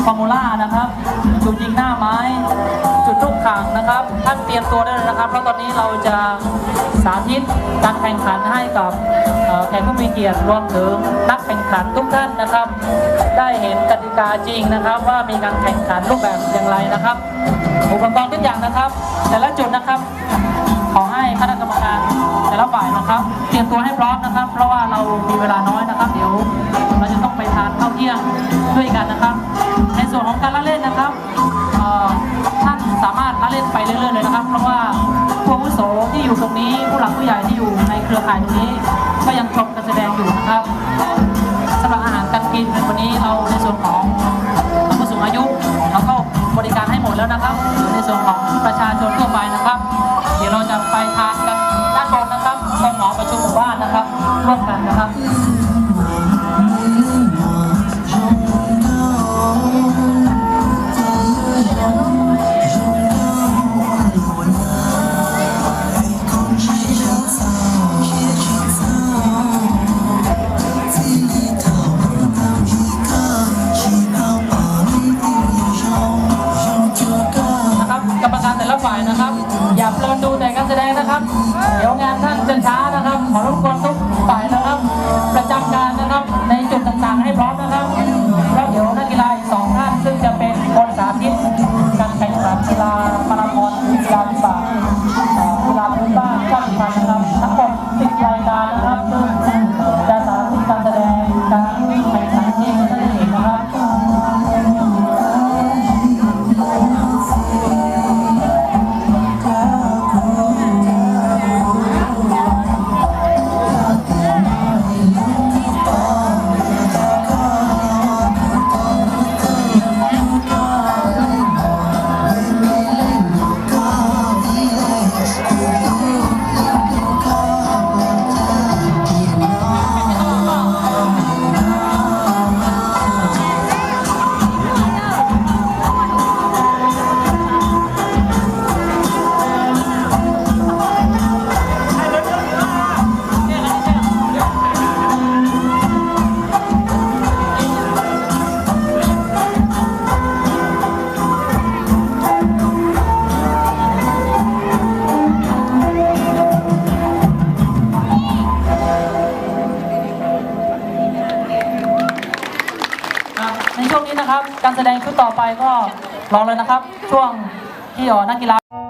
ฟอร์มูล่านะครับจุดยิงหน้าไม้จุดลูกข่างนะครับท่านเตรียมตัวได้เลยนะครับเพราะตอนนี้เราจะสาธิตการแข่งขันให้กับแขกผู้มีเกียรติรวมถึงนักแข่งขันทุกท่านนะครับได้เห็นกติกาจริงนะครับว่ามีการแข่งขันรูปแบบอย่างไรนะครับอุปกรณ์ทุกอย่างนะครับแต่ละจุดนะครับขอให้คณะกรรมการแต่ละฝ่ายนะครับเตรียมตัวให้พร้อมนะครับเพราะว่าเรามีเวลาน้อยนะครับเดี๋ยวเราจะต้องไปทานข้าวเที่ยงด้วยกันนะครับในส่วนของการละเล่นนะครับท่านสามารถละเล่นไปเรื่อยๆเลยนะครับเพราะว่าผู้อาวุโสที่อยู่ตรงนี้ผู้หลักผู้ใหญ่ที่อยู่ในเครือข่ายตรงนี้ก็ยังชมการแสดงอยู่นะครับสำหรับอาหารการกินในวันนี้เราในส่วนของผู้สูงอายุเราก็บริการให้หมดแล้วนะครับในส่วนของประชาชนทั่วไปนะครับเดี๋ยวเราจะไปทานกันด้านบนนะครับตรงหอประชุมหมู่บ้านนะครับร่วมกันนะครับกรรมการแต่ละฝ่ายนะครับอย่าเพลินดูแต่การแสดงนะครับเดี๋ยวงานท่านจะช้านะครับขอรบกวนทุกฝ่ายนะครับประจำการนะครับในจุดต่างๆให้พร้อมนะครับแล้วเดี๋ยวนักกีฬาอีก2 ท่านซึ่งจะเป็นคนสาธิตการแข่งขันกีฬาปาราธอนกีฬาวิบากกีฬาพื้นบ้านก้อนพันนะครับทั้งหมด10 รายการนะครับซึ่งจะสาธิตการแสดงการแข่งขันที่ท่านได้เห็นนะครับในช่วงนี้นะครับการแสดงชุดต่อไปก็รอเลยนะครับช่วงที่นักกีฬา